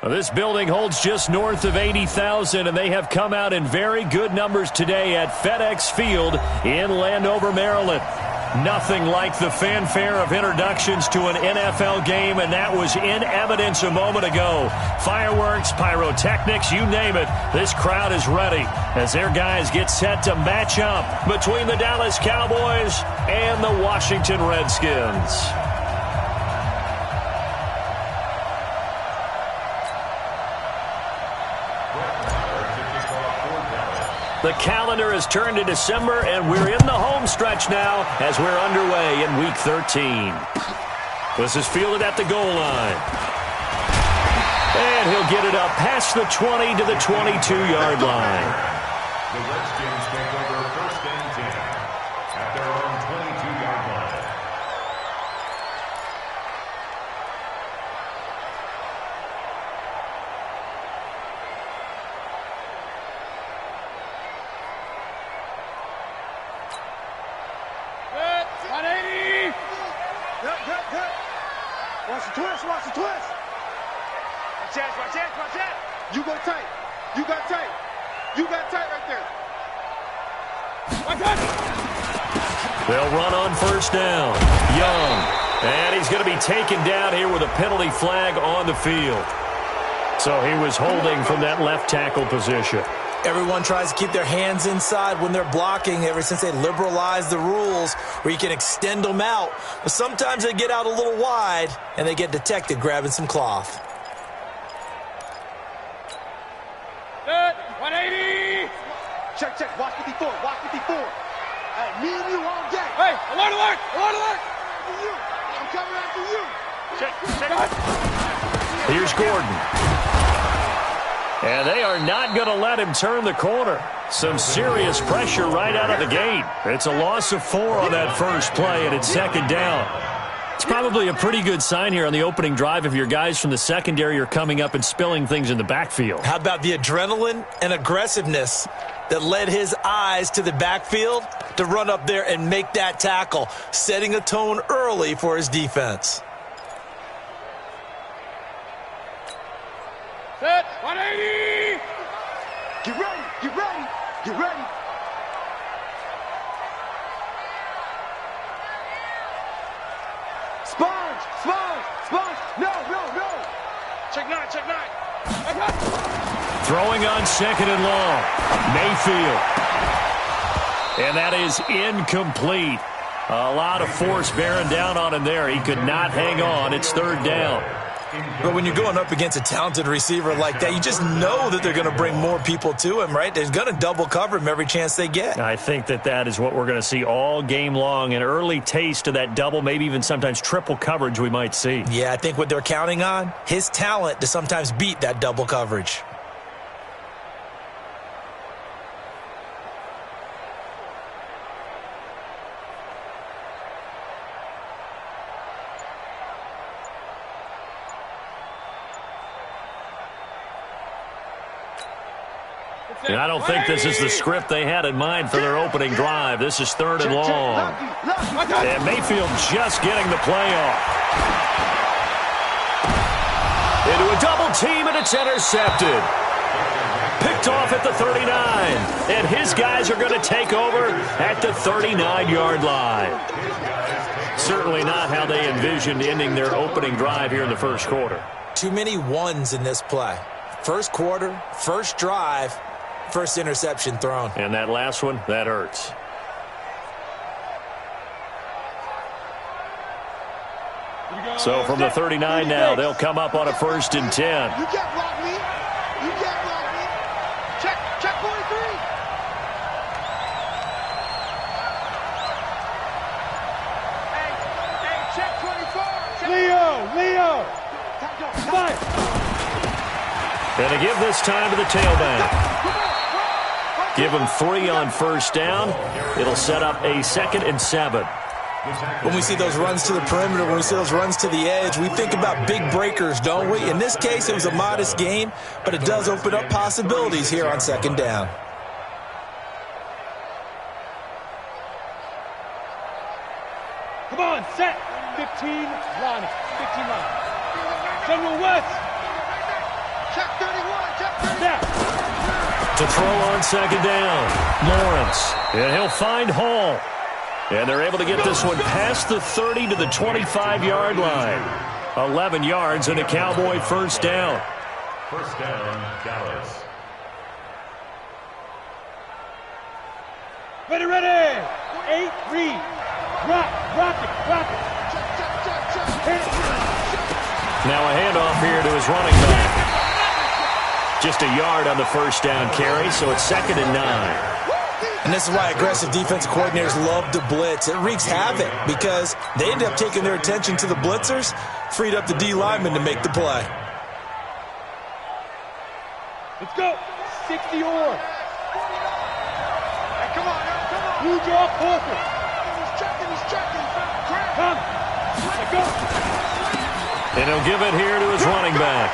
This building holds just north of 80,000, and they have come out in very good numbers today at FedEx Field in Landover, Maryland. Nothing like the fanfare of introductions to an NFL game, and that was in evidence a moment ago. Fireworks, pyrotechnics, you name it, this crowd is ready as their guys get set to match up between the Dallas Cowboys and the Washington Redskins. The calendar has turned to December, and we're in the home stretch now as we're underway in Week 13. This is fielded at the goal line. And he'll get it up past the 20 to the 22-yard line. The Redskins take over first and 10 at their own 22-yard line. Watch the twist, watch the twist. Watch that. You go tight. You got tight. You got tight right there. Watch that. They'll run on first down. Young. And he's going to be taken down here with a penalty flag on the field. So he was holding from that left tackle position. Everyone tries to keep their hands inside when they're blocking ever since they liberalized the rules where you can extend them out. But sometimes they get out a little wide and they get detected grabbing some cloth. 180. Check. Watch 54. Hey, me and you all day. Hey, alert. You. I'm coming after you. Check. Here's Gordon. And they are not going to let him turn the corner. Some serious pressure right out of the gate. It's a loss of 4 on that first play, and it's second down. It's probably a pretty good sign here on the opening drive if your guys from the secondary are coming up and spilling things in the backfield. How about the adrenaline and aggressiveness that led his eyes to the backfield to run up there and make that tackle, setting a tone early for his defense. Set, 180! Get ready! Sponge! No! Check nine! Throwing on second and long. Mayfield. And that is incomplete. A lot of force bearing down on him there. He could not hang on. It's third down. But when you're going up against a talented receiver like that, you just know that they're going to bring more people to him, right? They're going to double cover him every chance they get. I think that is what we're going to see all game long. An early taste of that double, maybe even sometimes triple coverage we might see. Yeah, I think what they're counting on, his talent to sometimes beat that double coverage. And I don't think this is the script they had in mind for their opening drive. This is third and long. And Mayfield just getting the play off. Into a double team, and it's intercepted. Picked off at the 39. And his guys are going to take over at the 39-yard line. Certainly not how they envisioned ending their opening drive here in the first quarter. Too many ones in this play. First quarter, first drive, first interception thrown. And that last one, that hurts. So from the 39 now, they'll come up on a first and 10. You can't block me. Check 43. Hey, check 24. Leo. Come. And to give this time to the tailback. Give him 3 on first down. It'll set up a 2nd and 7. When we see those runs to the perimeter, when we see those runs to the edge, we think about big breakers, don't we? In this case, it was a modest gain, but it does open up possibilities here on second down. Come on, set. 15 line. General West. Check 31. Check 31. To throw on second down, Lawrence. And he'll find Hall. And they're able to get this one past the 30 to the 25-yard line. 11 yards and a Cowboy first down. First down, Dallas. Ready, ready. 8, read. Rock it. Now a handoff here to his running back. Just a yard on the first down carry, so it's 2nd and 9. And this is why aggressive defensive coordinators love to blitz. It wreaks havoc because they end up taking their attention to the blitzers, freed up the D lineman to make the play. Let's go. 60 or. Hey, come on. You draw closer. He's checking. Come. Let's go. And he'll give it here to his running back.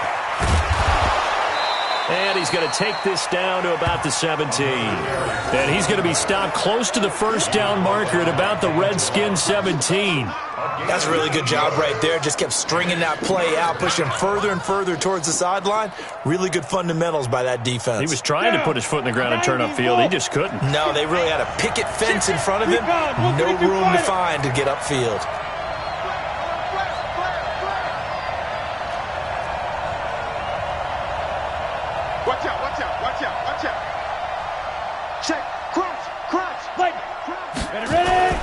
And he's going to take this down to about the 17. And he's going to be stopped close to the first down marker at about the Redskins 17. That's a really good job right there. Just kept stringing that play out, pushing further and further towards the sideline. Really good fundamentals by that defense. He was trying to put his foot in the ground and turn upfield. He just couldn't. No, they really had a picket fence in front of him. No room to find to get upfield. Watch out. Check. Crunch. Ready.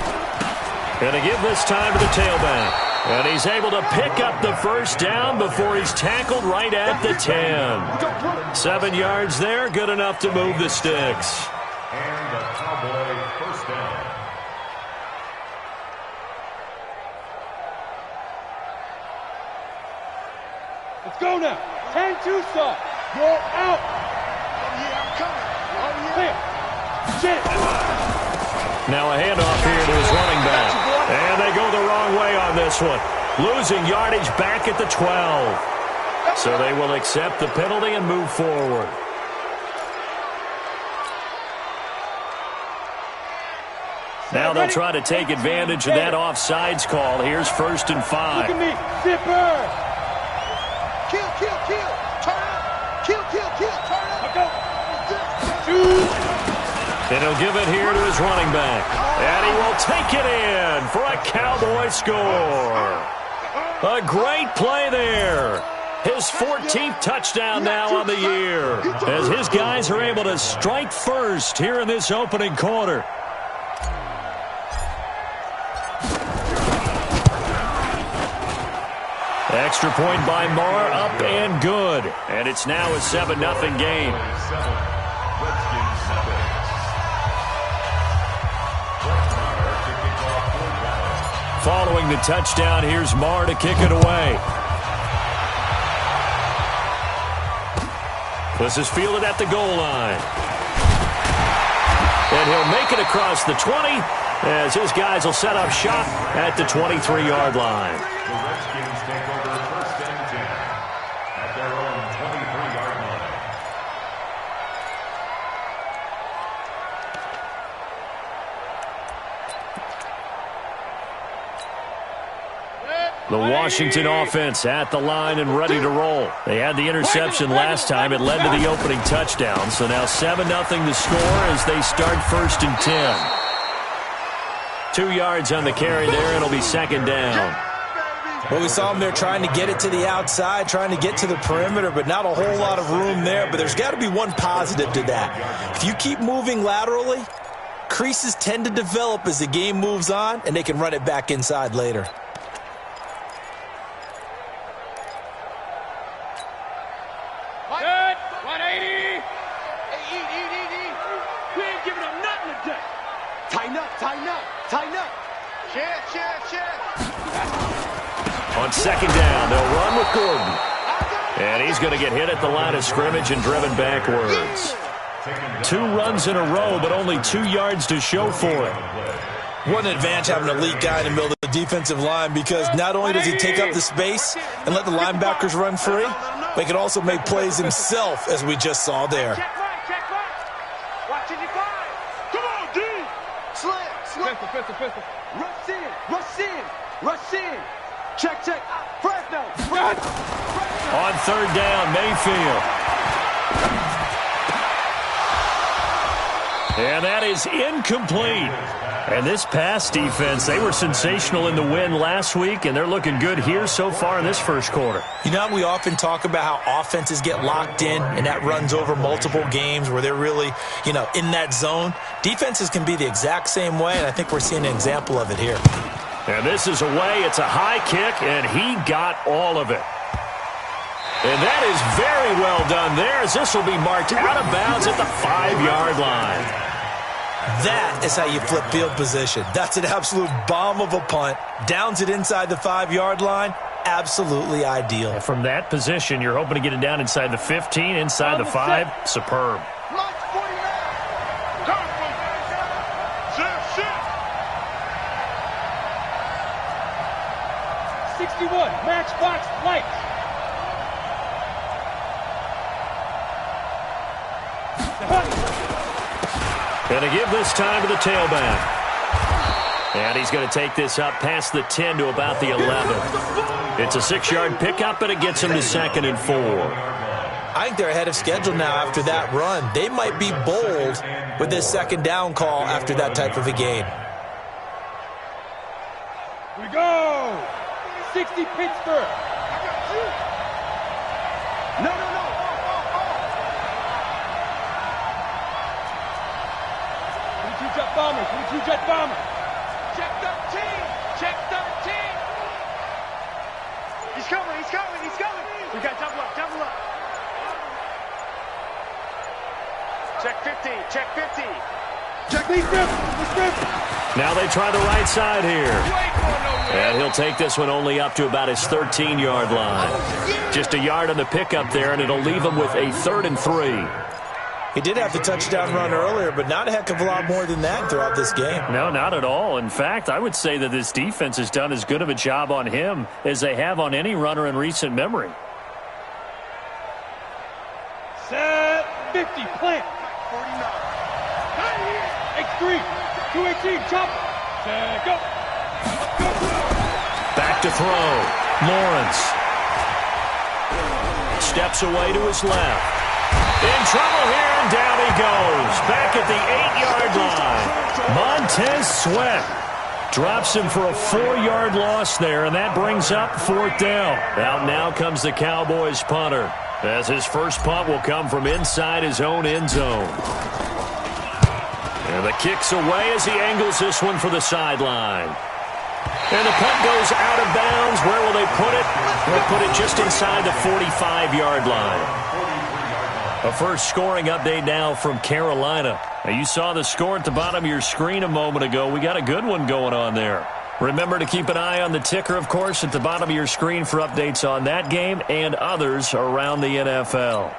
And to give this time to the tailback. And he's able to pick up the first down before he's tackled right at the 10. 7 yards there, good enough to move the sticks. And the Cowboy first down. Let's go now. 10-2 stop. You're out. I'm coming. Clear. Shit. Now a handoff here to his running back. And they go the wrong way on this one. Losing yardage back at the 12. So they will accept the penalty and move forward. Now they'll try to take advantage of that offsides call. Here's 1st and 5. Look at me. Zipper. Kill. Turn up. Kill. Turn up. Let's go. Shoot. And he'll give it here to his running back. And he will take it in for a Cowboy score. A great play there. His 14th touchdown now on the year, as his guys are able to strike first here in this opening quarter. Extra point by Marr, up and good. And it's now a 7-0 game. Following the touchdown, here's Marr to kick it away. This is fielded at the goal line. And he'll make it across the 20 as his guys will set up shop at the 23-yard line. The Redskins take over 1st and 10 at their own 23-yard line. The Washington offense at the line and ready to roll. They had the interception last time. It led to the opening touchdown. So now 7-0 the score as they start 1st and 10. 2 yards on the carry there. It'll be 2nd down. Well, we saw them there trying to get it to the outside, trying to get to the perimeter, but not a whole lot of room there. But there's got to be one positive to that. If you keep moving laterally, creases tend to develop as the game moves on, and they can run it back inside later. Good. 180. Hey, eat. We ain't giving up nothing today. Tighten up. Share. On 2nd down, they'll run with Gordon. And he's going to get hit at the line of scrimmage and driven backwards. 2 runs in a row, but only 2 yards to show for it. What an advantage having an elite guy in the middle of the defensive line, because not only does he take up the space and let the linebackers run free, but he can also make plays himself, as we just saw there. Check right. Watching your guy. Come on, D. Slam. Pistol. Rush in. Check, check. Fresno. On third down, Mayfield. And that is incomplete. And this pass defense, they were sensational in the win last week, and they're looking good here so far in this first quarter. You know, we often talk about how offenses get locked in, and that runs over multiple games where they're really, in that zone. Defenses can be the exact same way, and I think we're seeing an example of it here. And this is away. It's a high kick, and he got all of it. And that is very well done there, as this will be marked out of bounds at the 5-yard line. That is how you flip field position. That's an absolute bomb of a punt. Downs it inside the 5-yard line. Absolutely ideal. And from that position, you're hoping to get it down inside the 15, inside the 5. Superb. 61, matchbox lights. Going to give this time to the tailback. And he's going to take this up past the 10 to about the 11. It's a 6-yard pickup, but it gets him to 2nd and 4. I think they're ahead of schedule now after that run. They might be bold with this 2nd down call after that type of a game. Here we go. 60 Pittsburgh. No. 22-jet bomber, 22-jet bomber. Check 13. Check 13. He's coming. We got double up. Check 50. Check 50. Check Lee Griffin. Now they try the right side here. And he'll take this one only up to about his 13-yard line. Just a yard on the pickup there, and it'll leave him with a 3rd and 3. He did have the touchdown run earlier, but not a heck of a lot more than that throughout this game. No, not at all. In fact, I would say that this defense has done as good of a job on him as they have on any runner in recent memory. Set 50, plant. 49. X3, 218, chop. Set, go. Back to throw. Lawrence. Steps away to his left. In trouble here, and down he goes. Back at the 8-yard line. Montez Sweat drops him for a 4-yard loss there, and that brings up 4th down. Out now comes the Cowboys punter, as his first punt will come from inside his own end zone. And the kick's away as he angles this one for the sideline. And the punt goes out of bounds. Where will they put it? They'll put it just inside the 45-yard line. A first scoring update now from Carolina. Now, you saw the score at the bottom of your screen a moment ago. We got a good one going on there. Remember to keep an eye on the ticker, of course, at the bottom of your screen for updates on that game and others around the NFL.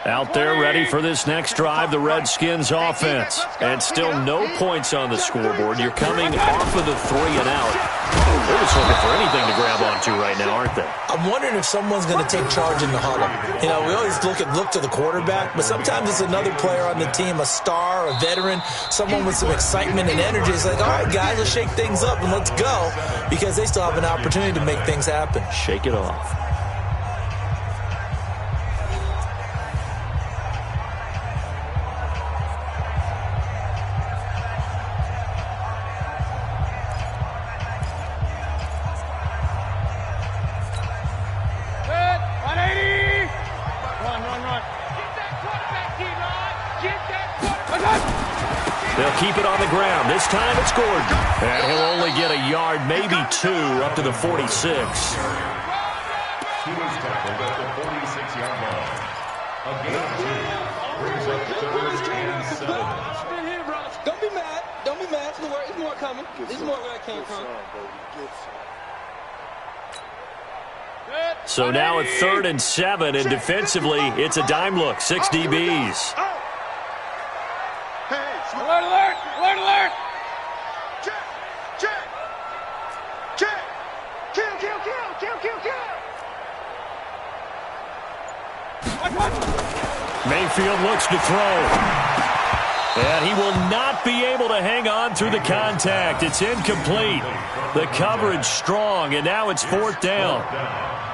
Out there ready for this next drive, the Redskins offense. And still no points on the scoreboard. You're coming off of the 3-and-out. They're just looking for anything to grab onto right now, aren't they? I'm wondering if someone's going to take charge in the huddle. We always look to the quarterback, but sometimes it's another player on the team, a star, a veteran, someone with some excitement and energy. It's like, all right, guys, let's shake things up and let's go, because they still have an opportunity to make things happen. Shake it off. They'll keep it on the ground. This time it's Gordon. And he'll only get a yard, maybe 2, up to the 46. He was tackled at the 46-yard line. A gain of 2 brings up 3rd and 7. Don't be mad. Don't be mad. There's more coming. There's more where I came from. So now at 3rd and 7, and defensively, it's a dime look. 6 DBs. Alert, alert, alert, alert. Check. Kill. Mayfield looks to throw. And he will not be able to hang on through the contact. It's incomplete. The coverage strong, and now it's 4th down.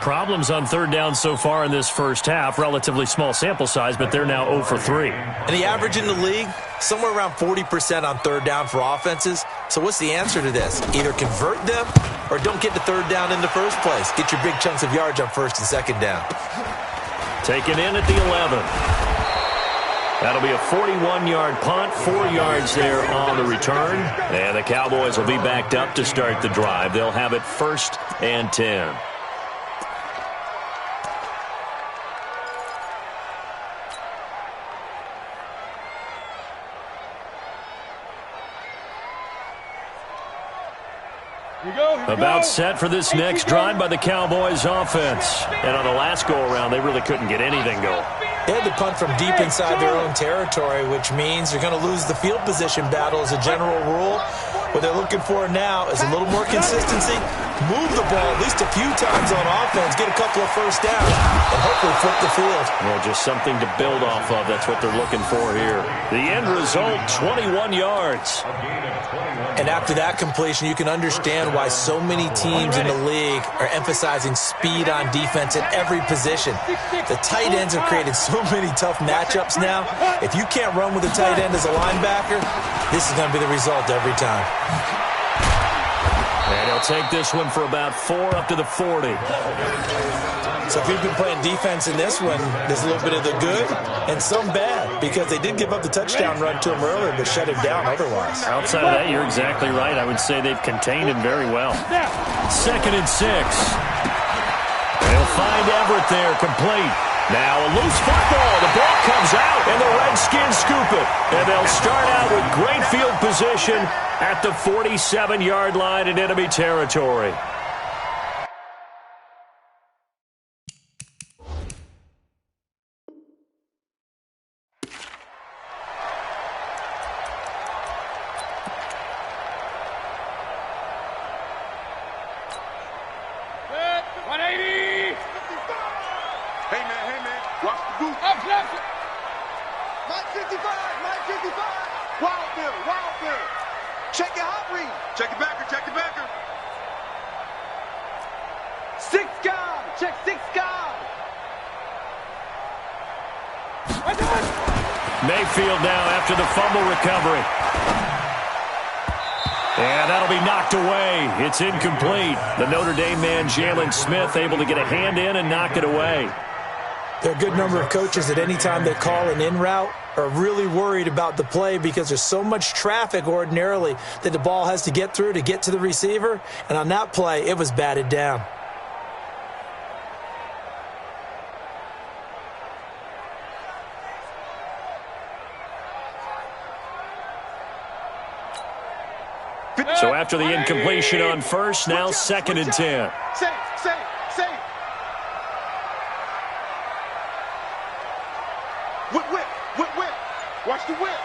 Problems on 3rd down so far in this first half. Relatively small sample size, but they're now 0 for 3. And the average in the league, somewhere around 40% on 3rd down for offenses. So what's the answer to this? Either convert them or don't get to 3rd down in the first place. Get your big chunks of yards on 1st and 2nd down. Taken in at the 11. That'll be a 41-yard punt, 4 yards there on the return. And the Cowboys will be backed up to start the drive. They'll have it 1st and 10. About set for this next drive by the Cowboys offense. And on the last go-around, they really couldn't get anything going. They had to punt from deep inside their own territory, which means they're going to lose the field position battle as a general rule. What they're looking for now is a little more consistency, move the ball at least a few times on offense, get a couple of 1st downs, and hopefully flip the field. Well, just something to build off of. That's what they're looking for here. The end result, 21 yards. And after that completion, you can understand why so many teams in the league are emphasizing speed on defense at every position. The tight ends have created so many tough matchups now. If you can't run with a tight end as a linebacker, this is going to be the result every time. And he'll take this one for about 4 up to the 40. So if you've been playing defense in this one, there's a little bit of the good and some bad, because they did give up the touchdown run to him earlier but shut him down otherwise. Outside of that, you're exactly right. I would say they've contained him very well. 2nd and 6. They'll find Everett there, complete. Now a loose football. The ball comes out, and the Redskins scoop it. And they'll start out with great field position at the 47-yard line in enemy territory. Mayfield now after the fumble recovery. And that'll be knocked away. It's incomplete. The Notre Dame man, Jalen Smith, able to get a hand in and knock it away. There are a good number of coaches that any time they call an in route are really worried about the play because there's so much traffic ordinarily that the ball has to get through to get to the receiver. And on that play, it was batted down. So after the incompletion on 1st, now 2nd and 10. Safe. Whip. Watch the whip.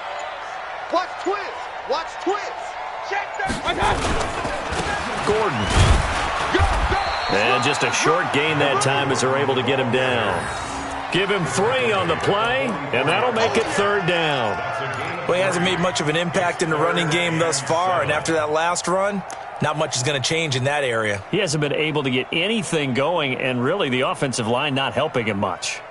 Watch twist. Check that. Gordon. Go. And just a short gain that time as they're able to get him down. Give him 3 on the play, and that'll make it 3rd down. Well, he hasn't made much of an impact in the running game thus far, and after that last run, not much is going to change in that area. He hasn't been able to get anything going, and really the offensive line not helping him much.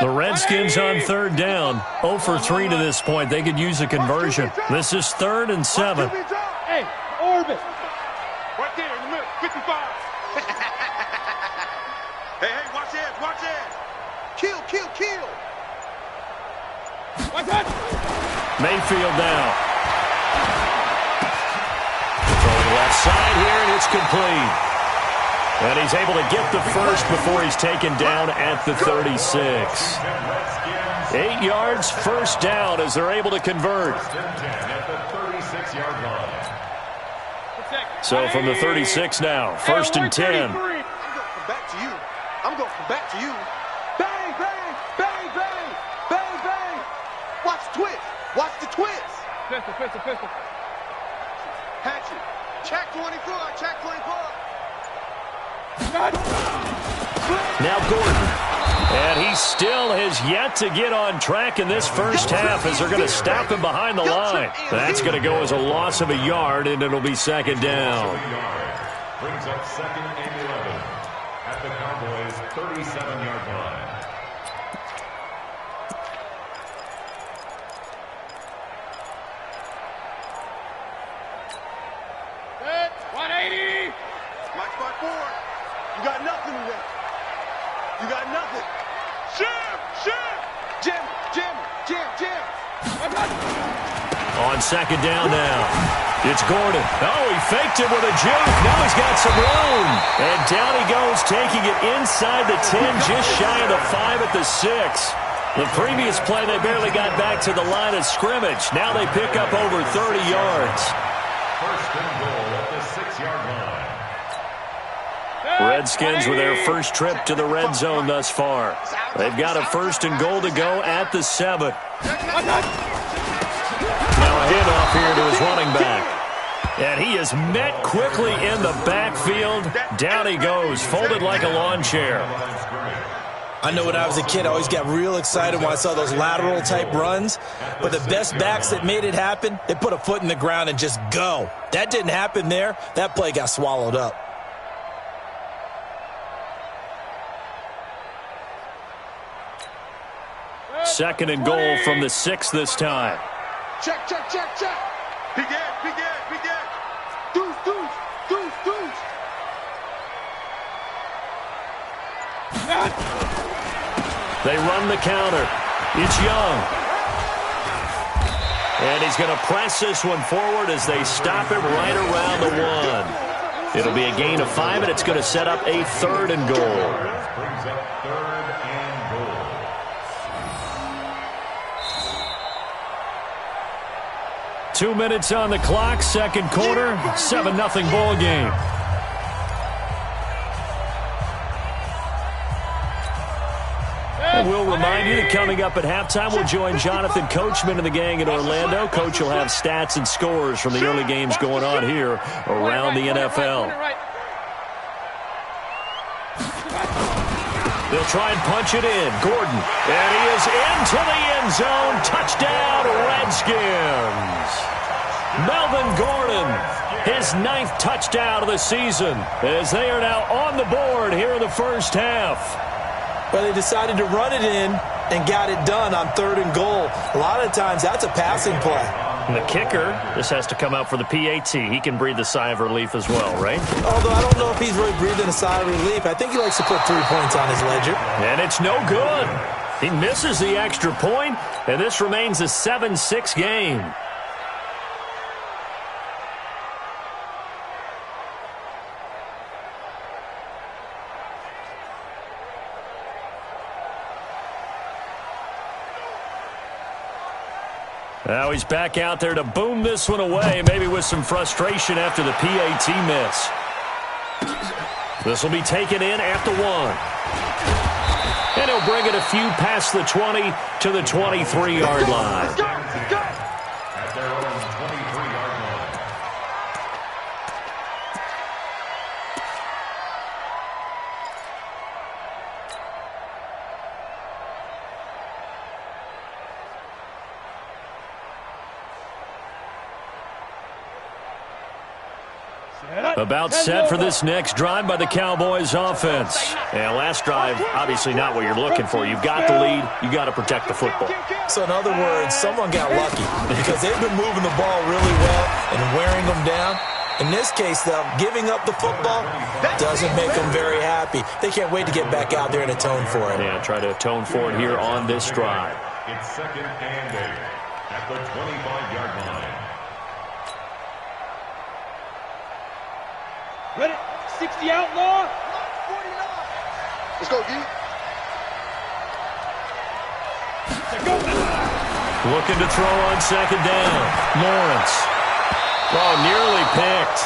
The Redskins on 3rd down. 0 for 3 to this point. They could use a conversion. This is 3rd and 7. Hey, orbit. Right there in the middle, 55. Hey, watch edge. Kill. Watch that. Mayfield now. Throwing left side here, and it's complete. And he's able to get the first before he's taken down at the 36. 8 yards, 1st down as they're able to convert. So from the 36 now, 1st and 10. I'm going to come back to you. Bang. Watch the twist. Pistol. Hatchet. Check 24. Now Gordon. And he still has yet to get on track in this first half as they're going to stop him behind the line. That's going to go as a loss of a yard, and it'll be second down. Brings up second and 11 at the Cowboys' 37-yard line. Set, 180. Mike spot forward. You got nothing today. You got nothing. Jim. On second down now. It's Gordon. Oh, he faked it with a juke. Now he's got some room. And down he goes, taking it inside the 10, just shy of the 5 at the 6. The previous play, they barely got back to the line of scrimmage. Now they pick up over 30 yards. First and goal at the 6-yard line. Redskins with their first trip to the red zone thus far. They've got a first and goal to go at the 7. Now a handoff here to his running back. And he is met quickly in the backfield. Down he goes, folded like a lawn chair. I know when I was a kid, I always got real excited when I saw those lateral-type runs. But the best backs that made it happen, they put a foot in the ground and just go. That didn't happen there. That play got swallowed up. Second and goal from the 6 this time. Check. Big Ed. Deuce. They run the counter. It's Young. And he's going to press this one forward as they stop it right around the 1. It'll be a gain of 5, and it's going to set up a third and goal. Brings up third and goal. Two minutes on the clock, second quarter, 7-0 ball game. And we'll remind you that coming up at halftime, we'll join Jonathan Coachman and the gang in Orlando. Coach will have stats and scores from the early games going on here around the NFL. They'll try and punch it in. Gordon, and he is into the end zone. Touchdown, Redskins. Melvin Gordon, his 9th touchdown of the season, as they are now on the board here in the first half. But they decided to run it in and got it done on third and goal. A lot of times that's a passing play. And the kicker, this has to come out for the PAT. He can breathe a sigh of relief as well, right? Although I don't know if he's really breathing a sigh of relief. I think he likes to put 3 points on his ledger. And it's no good. He misses the extra point, and this remains a 7-6 game. Now he's back out there to boom this one away, maybe with some frustration after the PAT miss. This will be taken in at the 1. And he'll bring it a few past the 20 to the 23-yard line. At their own 23-yard line. About set for this next drive by the Cowboys offense. And last drive, obviously not what you're looking for. You've got the lead. You got to protect the football. So in other words, someone got lucky because they've been moving the ball really well and wearing them down. In this case, though, giving up the football doesn't make them very happy. They can't wait to get back out there and atone for it. Yeah, try to atone for it here on this drive. It's second and 8 at the 25-yard line. Ready? 60 outlaw. Let's go, D. Looking to throw on second down. Lawrence. Oh, nearly picked.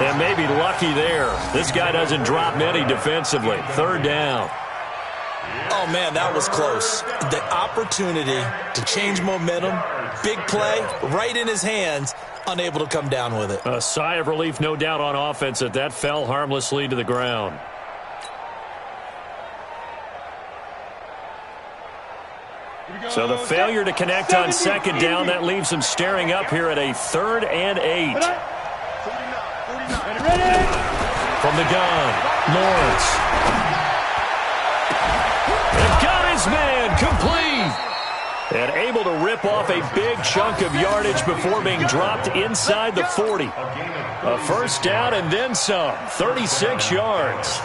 And maybe lucky there. This guy doesn't drop many defensively. Third down. Oh, man, that was close. The opportunity to change momentum, big play, right in his hands, unable to come down with it. A sigh of relief, no doubt, on offense that fell harmlessly to the ground. So the failure to connect on second down, that leaves them staring up here at a 3rd and 8. From the gun, Lawrence. They've got his man, complete. And able to rip off a big chunk of yardage before being dropped inside the 40. A first down and then some, 36 yards.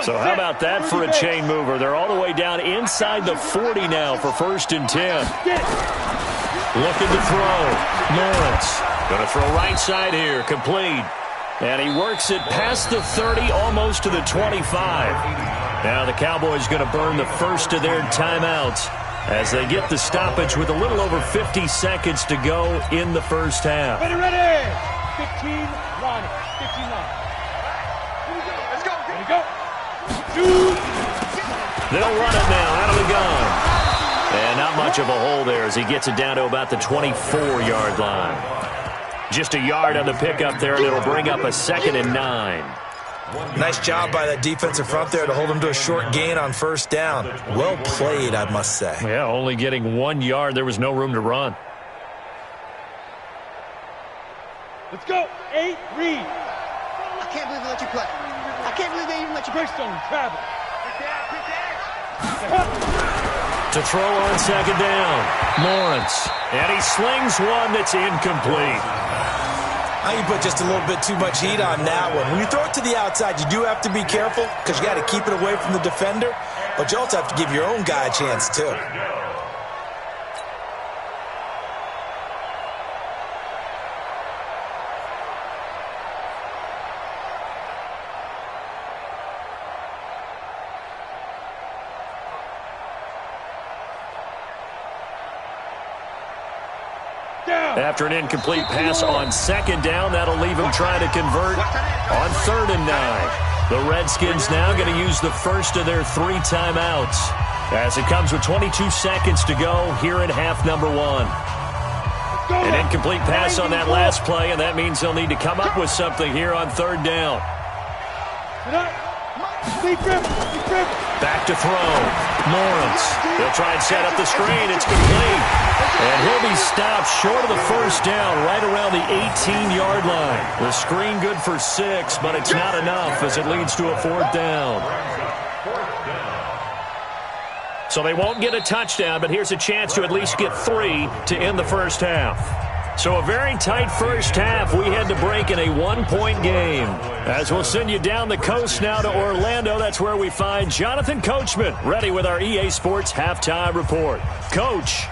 So how about that for a chain mover? They're all the way down inside the 40 now for 1st and 10. Looking to throw. Lawrence going to throw right side here, complete. And he works it past the 30, almost to the 25. Now the Cowboys going to burn the first of their timeouts as they get the stoppage with a little over 50 seconds to go in the first half. Ready. 15, Ronnie. 15, Ronnie. Let's go. Ready, go. They'll run it now out of the gun. And not much of a hole there as he gets it down to about the 24-yard line. Just a yard on the pickup there, and it'll bring up a 2nd and 9. Nice job by that defensive front there to hold him to a short gain on first down. Well played, I must say. Yeah, only getting 1 yard. There was no room to run. Let's go. 8, read. I can't believe they let you play. I can't believe they even let you play. Bristol, travel. To throw on second down, Lawrence. And he slings one that's incomplete. You put just a little bit too much heat on that one. When you throw it to the outside, you do have to be careful because you got to keep it away from the defender, but you also have to give your own guy a chance too. After an incomplete pass on second down, that'll leave him trying to convert on 3rd and 9. The Redskins now going to use the first of their 3 timeouts as it comes with 22 seconds to go here in half number 1. An incomplete pass on that last play, and that means they'll need to come up with something here on 3rd down. Back to throw. Lawrence. They'll try and set up the screen. It's complete. And he'll be stopped short of the first down right around the 18-yard line. The screen good for 6, but it's not enough as it leads to a 4th down. So they won't get a touchdown, but here's a chance to at least get 3 to end the first half. So a very tight first half. We had to break in a 1-point game. As we'll send you down the coast now to Orlando, that's where we find Jonathan Coachman ready with our EA Sports Halftime Report. Coach.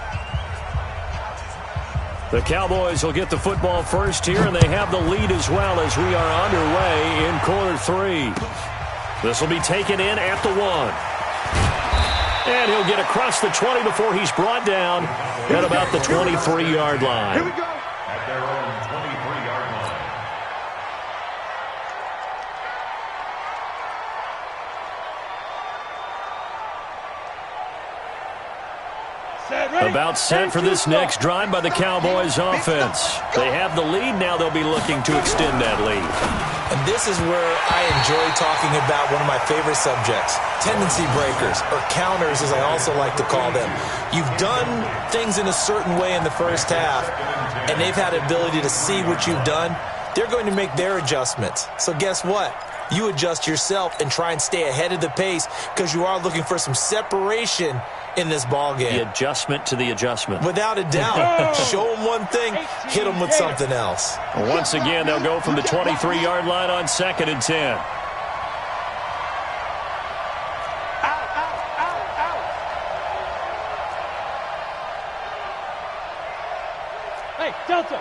The Cowboys will get the football first here, and they have the lead as well as we are underway in quarter 3. This will be taken in at the 1. And he'll get across the 20 before he's brought down at about the 23-yard line. Here we go. At their own 23-yard line. About set for this next drive by the Cowboys offense. They have the lead. Now they'll be looking to extend that lead. And this is where I enjoy talking about one of my favorite subjects, tendency breakers, or counters as I also like to call them. You've done things in a certain way in the first half, and they've had the ability to see what you've done. They're going to make their adjustments. So guess what? You adjust yourself and try and stay ahead of the pace because you are looking for some separation in this ball game. The adjustment to the adjustment. Without a doubt. Show them one thing, hit them with something else. Once again, they'll go from the 23-yard line on 2nd and 10. Hey, Delta.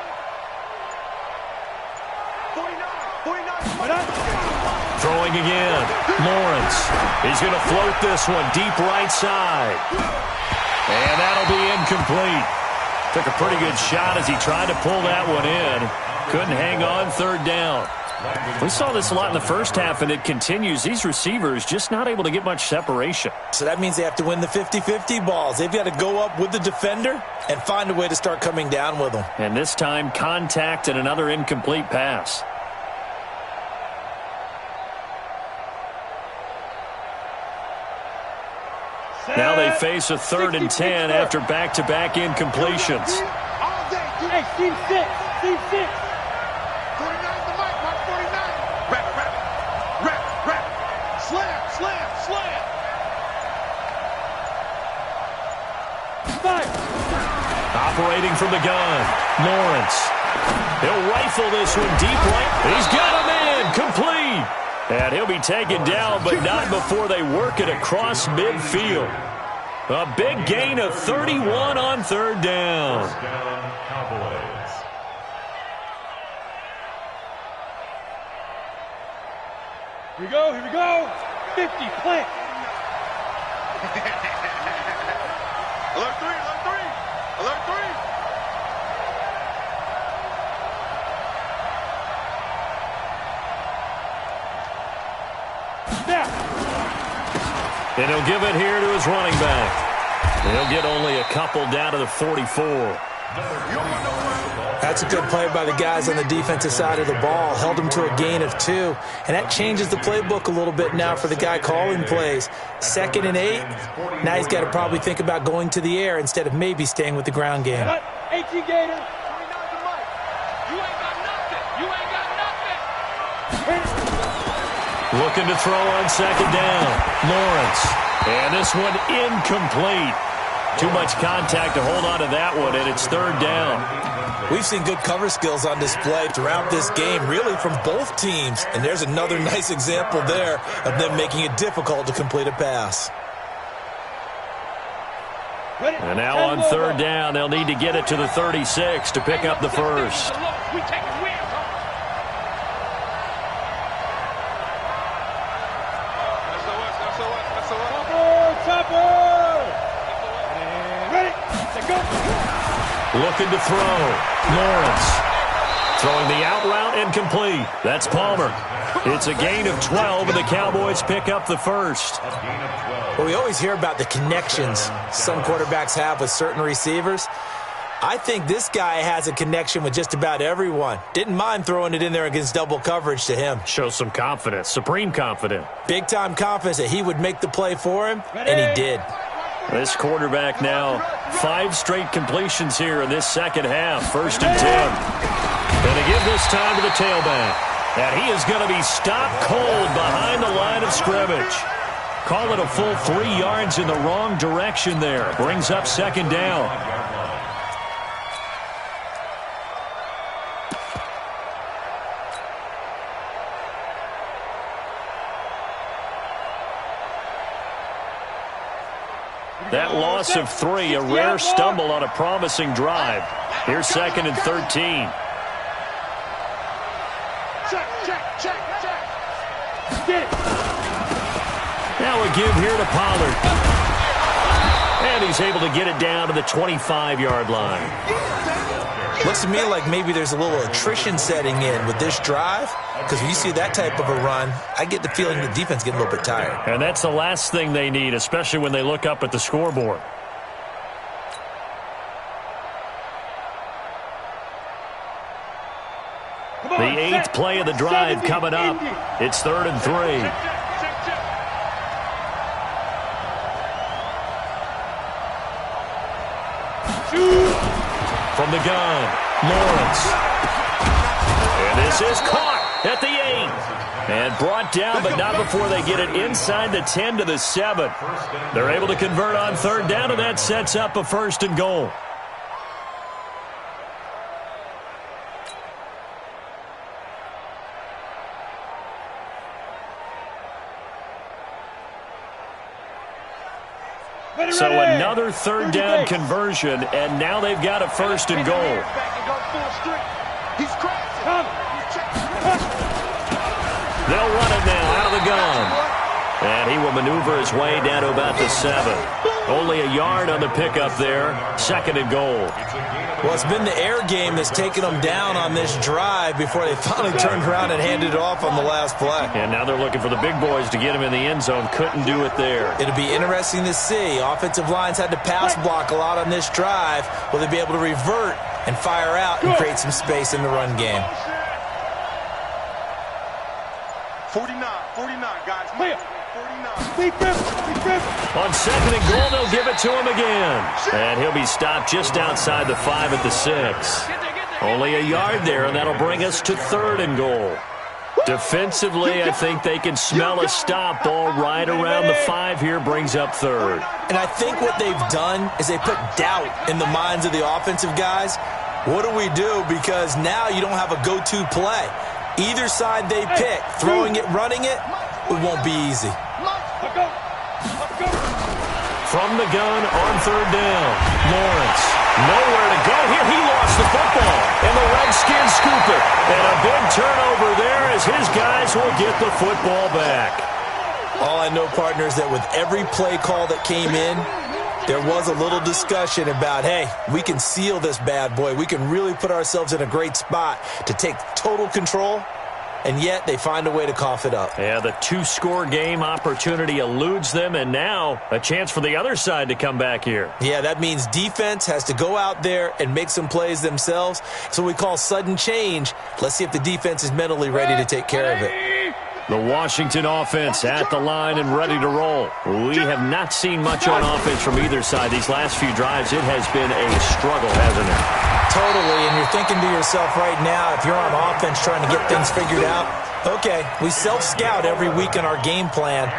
49. Throwing again. Lawrence. He's going to float this one deep right side. And that'll be incomplete. Took a pretty good shot as he tried to pull that one in. Couldn't hang on 3rd down. We saw this a lot in the first half, and it continues. These receivers just not able to get much separation. So that means they have to win the 50-50 balls. They've got to go up with the defender and find a way to start coming down with them. And this time, contact and another incomplete pass. Now they face a 3rd and 10 after back-to-back incompletions. Hey, team 6, team 6. 49 the mic, mark 49. Rap. Slam. Fire. Operating from the gun, Lawrence. He'll rifle this one deep right. He's got him in, complete. And he'll be taken down, but not before they work it across midfield. A big gain of 31 on 3rd down. First down, Cowboys. Here we go. 50, plant. Alert 3. Snap. And he'll give it here to his running back. He'll get only a couple down to the 44. That's a good play by the guys on the defensive side of the ball. Held them to a gain of 2. And that changes the playbook a little bit now for the guy calling plays. 2nd and 8. Now he's got to probably think about going to the air instead of maybe staying with the ground game. 18 Gator. Looking to throw on 2nd down. Lawrence. And this one incomplete. Too much contact to hold on to that one, and it's 3rd down. We've seen good cover skills on display throughout this game, really from both teams. And there's another nice example there of them making it difficult to complete a pass. And now on 3rd down, they'll need to get it to the 36 to pick up the first. Looking to throw. Lawrence. Throwing the out route and complete. That's Palmer. It's a gain of 12, and the Cowboys pick up the first. Well, we always hear about the connections some quarterbacks have with certain receivers. I think this guy has a connection with just about everyone. Didn't mind throwing it in there against double coverage to him. Shows some confidence, supreme confidence. Big-time confidence that he would make the play for him, and he did. This quarterback now 5 straight completions here in this second half. 1st and 10. And they give this time to the tailback. And he is going to be stopped cold behind the line of scrimmage. Call it a full 3 yards in the wrong direction there. Brings up 2nd down. That loss of 3, a rare stumble on a promising drive. Here's 2nd and 13. Check. Now a give here to Pollard. And he's able to get it down to the 25-yard line. Looks to me like maybe there's a little attrition setting in with this drive, because when you see that type of a run, I get the feeling the defense getting a little bit tired. And that's the last thing they need, especially when they look up at the scoreboard. The 8th play of the drive coming up. It's 3rd and 3. From the gun, Lawrence. And this is caught at the 8. And brought down, but not before they get it inside the 10 to the 7. They're able to convert on 3rd down, and that sets up a 1st and goal. So another 3rd down conversion, and now they've got a 1st and goal. They'll run it now out of the gun. And he will maneuver his way down to about the 7. Only a yard on the pickup there. 2nd and goal. Well, it's been the air game that's taken them down on this drive before they finally turned around and handed it off on the last play. And now they're looking for the big boys to get him in the end zone. Couldn't do it there. It'll be interesting to see. Offensive lines had to pass block a lot on this drive. Will they be able to revert and fire out and create some space in the run game? 49, guys. 49. On 2nd and goal, they'll give it to him again. And he'll be stopped just outside the 5 at the 6. Only a yard there, and that'll bring us to 3rd and goal. Defensively, I think they can smell a stop. Ball right around the 5 here, brings up 3rd. And I think what they've done is they put doubt in the minds of the offensive guys. What do we do? Because now you don't have a go-to play. Either side they pick, throwing it, running it, it won't be easy. From the gun on 3rd down. Lawrence, nowhere to go here. He lost the football, and the Redskins scoop it. And a big turnover there as his guys will get the football back. All I know, partner, is that with every play call that came in, there was a little discussion about, hey, we can seal this bad boy. We can really put ourselves in a great spot to take total control, and yet they find a way to cough it up. Yeah, the 2-score game opportunity eludes them, and now a chance for the other side to come back here. Yeah, that means defense has to go out there and make some plays themselves. So we call sudden change. Let's see if the defense is mentally ready to take care of it. The Washington offense at the line and ready to roll. We have not seen much on offense from either side. These last few drives, it has been a struggle, hasn't it? Totally, and you're thinking to yourself right now, if you're on offense trying to get things figured out, okay, we self-scout every week in our game plan.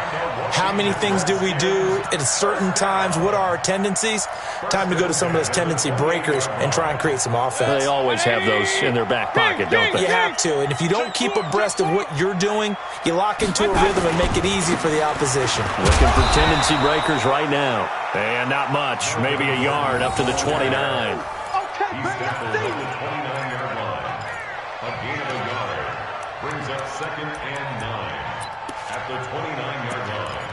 How many things do we do at certain times? What are our tendencies? Time to go to some of those tendency breakers and try and create some offense. They always have those in their back pocket, don't they? You have to, and if you don't keep abreast of what you're doing, you lock into a rhythm and make it easy for the opposition. Looking for tendency breakers right now. And not much, maybe a yard up to the 29. He's tackled at the 29-yard line. A gain of a yard brings up 2nd and 9 at the 29-yard line.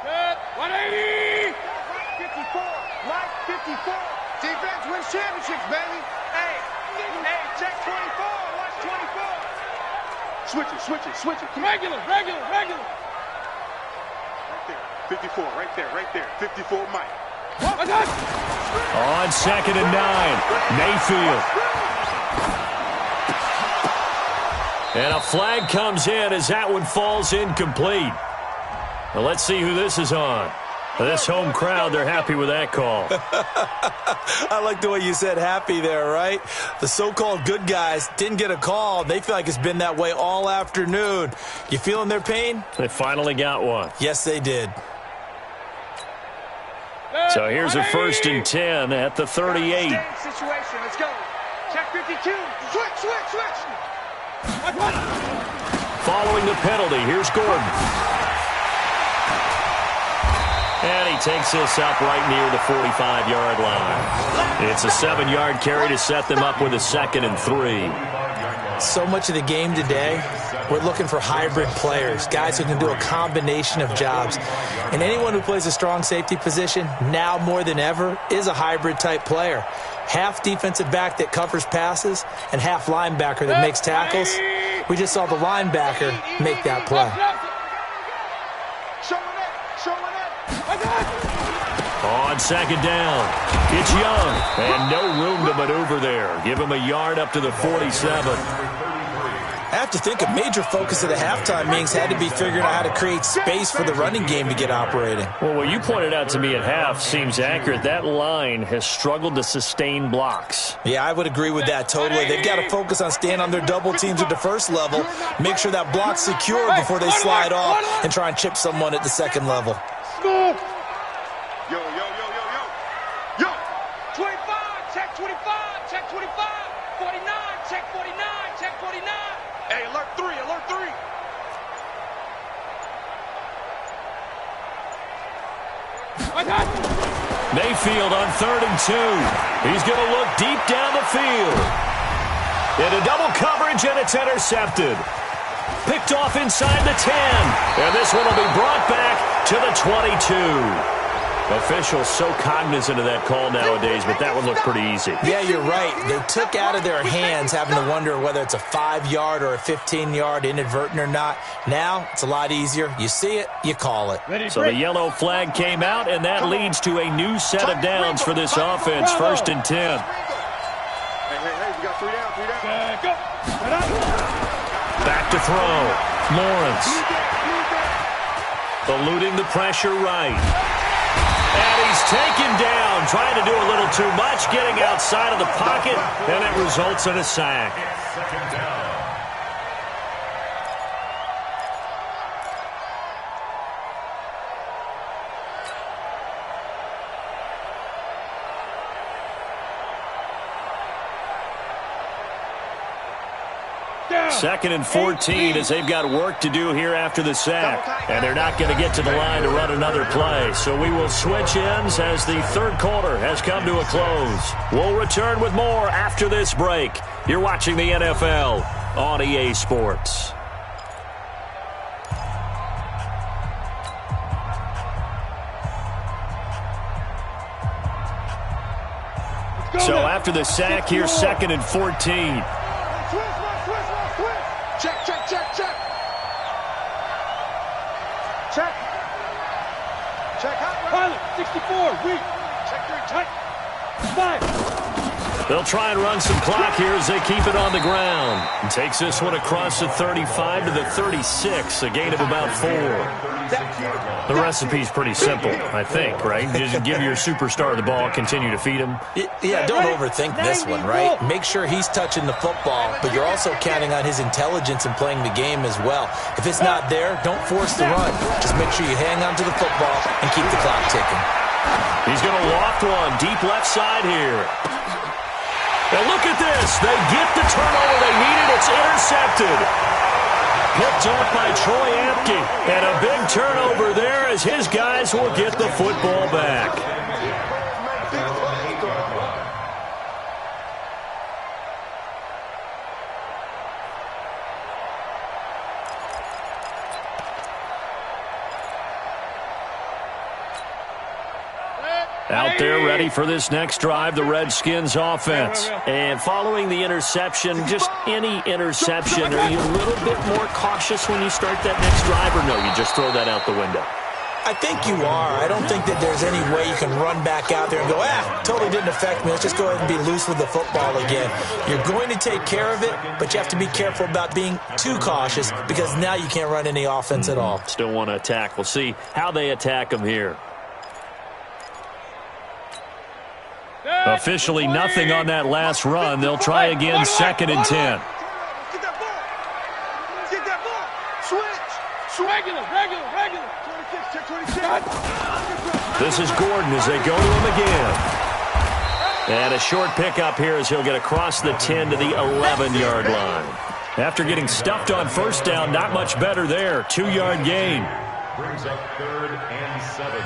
Good. 180. 54. Right 54. Defense wins championships, baby. Hey, check 24. Watch 24. Switch it. Regular. 54, right there. 54, Mike. On 2nd and 9, Mayfield. And a flag comes in as that one falls incomplete. Well, let's see who this is on. This home crowd, they're happy with that call. I like the way you said happy there, right? The so-called good guys didn't get a call. They feel like it's been that way all afternoon. You feeling their pain? They finally got one. Yes, they did. So here's a 1st and 10 at the 38. Situation, let's go. Check 52. Switch. Following the penalty, here's Gordon. And he takes this up right near the 45-yard line. It's a 7-yard carry to set them up with a 2nd and 3. So much of the game today, we're looking for hybrid players, guys who can do a combination of jobs. And anyone who plays a strong safety position, now more than ever, is a hybrid-type player. Half defensive back that covers passes and half linebacker that makes tackles. We just saw the linebacker make that play. On 2nd down, it's Young, and no room to maneuver there. Give him a yard up to the 47. I have to think a major focus of the halftime meetings had to be figuring out how to create space for the running game to get operating. Well, what you pointed out to me at half seems accurate. That line has struggled to sustain blocks. Yeah, I would agree with that totally. They've got to focus on staying on their double teams at the first level, make sure that block's secure before they slide off and try and chip someone at the second level. Yo. 25, check 25, check 25. 49, check 49, check 49. Hey, alert 3. Mayfield on 3rd and 2. He's going to look deep down the field. Into double coverage, and it's intercepted. Picked off inside the 10. And this one will be brought back to the 22. Officials so cognizant of that call nowadays, but that one looked pretty easy. Yeah, you're right. They took out of their hands having to wonder whether it's a 5-yard or a 15-yard inadvertent or not. Now, it's a lot easier. You see it, you call it. So the yellow flag came out, and that leads to a new set of downs for this offense. 1st and 10. Hey, we got 3 down. Back to throw. Lawrence. Eluding the pressure right. And he's taken down, trying to do a little too much, getting outside of the pocket, and it results in a sack. Second down. Second and 14 as they've got work to do here after the sack. And they're not going to get to the line to run another play. So we will switch ends as the third quarter has come to a close. We'll return with more after this break. You're watching the NFL on EA Sports. So after the sack, here's 2nd and 14. Check. Check out. Pilot, 64, weak. Check 5. They'll try and run some clock here as they keep it on the ground. And takes this one across the 35 to the 36, a gain of about 4. The recipe's pretty simple, I think, right? Just give your superstar the ball, continue to feed him. Yeah, don't overthink this one, right? Make sure he's touching the football, but you're also counting on his intelligence in playing the game as well. If it's not there, don't force the run. Just make sure you hang on to the football and keep the clock ticking. He's going to loft one deep left side here. And look at this. They get the turnover they needed. It's intercepted. Picked up by Troy Apke. And a big turnover there as his guys will get the football back. Out there ready for this next drive, the Redskins offense. And following the interception, just any interception, are you a little bit more cautious when you start that next drive, or no, you just throw that out the window? I think you are. I don't think that there's any way you can run back out there and go, totally didn't affect me. Let's just go ahead and be loose with the football again. You're going to take care of it, but you have to be careful about being too cautious because now you can't run any offense at all. Still want to attack. We'll see how they attack them here. Officially nothing on that last run. They'll try again, 2nd and 10. Get that ball. Get that ball. Switch. Regular. 26, check 26. This is Gordon as they go to him again. And a short pickup here as he'll get across the 10 to the 11-yard line. After getting stuffed on 1st down, not much better there. 2-yard gain. Brings up 3rd and 7.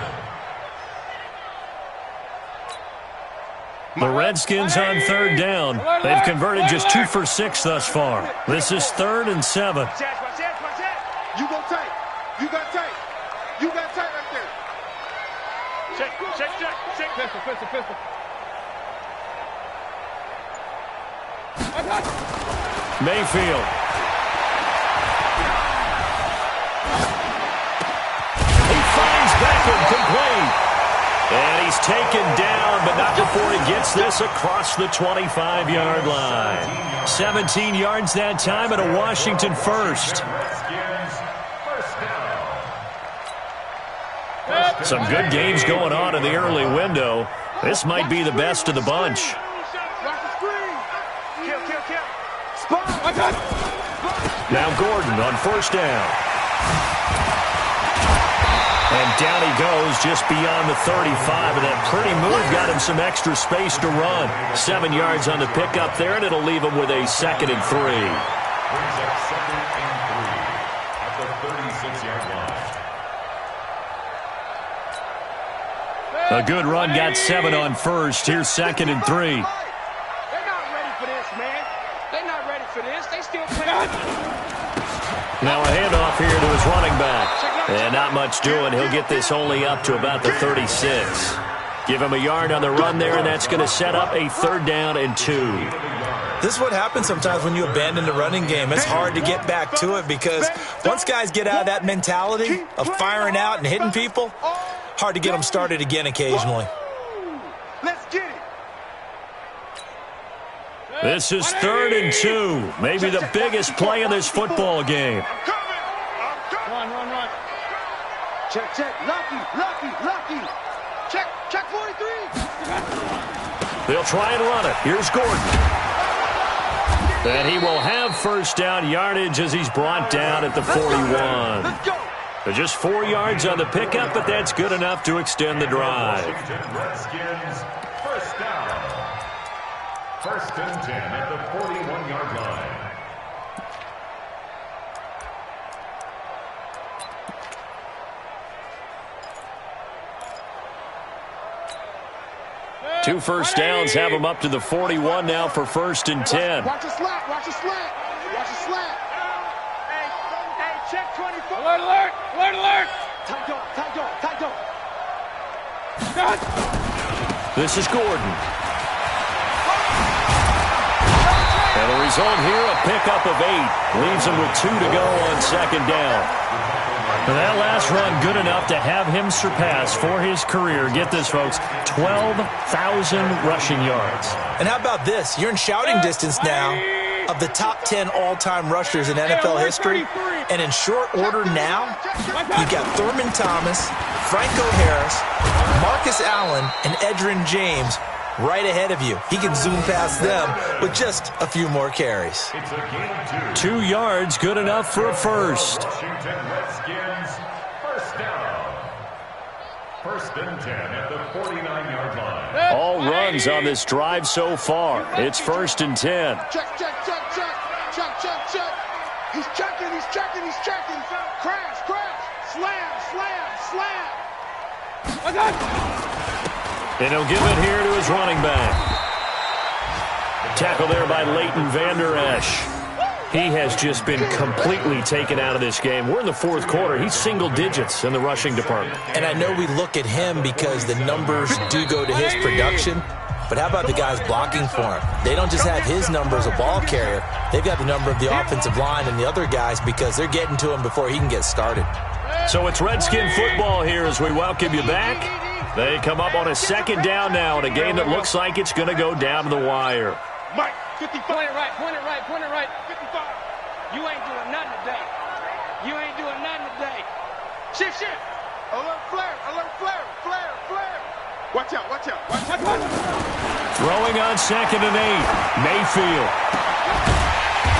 The Redskins on 3rd down. They've converted just 2 for 6 thus far. This is 3rd and 7. Watch out. You go tight. You got tight. You got tight right there. Check. Pistol. Mayfield. He finds Beckham complete. And he's taken down, but not before he gets this across the 25-yard line. 17 yards that time and a Washington first. Some good games going on in the early window. This might be the best of the bunch. Now Gordon on 1st down. And down he goes just beyond the 35, and that pretty move got him some extra space to run. 7 yards on the pickup there, and it'll leave him with a 2nd and 3. Brings up 2nd and 3 at the 36-yard line. A good run got 7 on 1st. Here's 2nd and 3. They're not ready for this, man. They're not ready for this. They still playing. Now a handoff here to his running back. And not much doing. He'll get this only up to about the 36. Give him a yard on the run there, and that's going to set up a 3rd down and 2. This is what happens sometimes when you abandon the running game. It's hard to get back to it because once guys get out of that mentality of firing out and hitting people, hard to get them started again occasionally. Let's get it. This is 3rd and 2. Maybe the biggest play in this football game. Run. Check. Lucky. Check 43. They'll try and run it. Here's Gordon. And he will have 1st down yardage as he's brought down at the 41. Let's go. Just 4 yards on the pickup, but that's good enough to extend the drive. Redskins, 1st down. 1st and 10 at the 41-yard line. Two 1st downs have him up to the 41 now for 1st and 10. Watch the slant. Hey, check 24. Alert! Tight dog. This is Gordon. And the result here, a pickup of 8. Leaves him with 2 to go on 2nd down. That last run good enough to have him surpass for his career, get this, folks, 12,000 rushing yards. And how about this? You're in shouting distance now of the top 10 all-time rushers in NFL history. And in short order now, you've got Thurman Thomas, Franco Harris, Marcus Allen, and Edgerrin James right ahead of you. He can zoom past them with just a few more carries. 2 yards, good enough for a 1st. Washington Redskins, 1st down. 1st and 10 at the 49-yard line. All runs on this drive so far. It's 1st and 10. Check. He's checking. Crash. Slam. And he'll give it here to his running back. Tackle there by Leighton Vander Esch. He has just been completely taken out of this game. We're in the 4th quarter. He's single digits in the rushing department. And I know we look at him because the numbers do go to his production. But how about the guys blocking for him? They don't just have his number as a ball carrier. They've got the number of the offensive line and the other guys because they're getting to him before he can get started. So it's Redskin football here as we welcome you back. They come up on a 2nd down now in a game that looks like it's going to go down to the wire. Mike, 55. Point it right. 55. You ain't doing nothing today. Shift. Alert flare. Watch out. Throwing on 2nd and 8. Mayfield.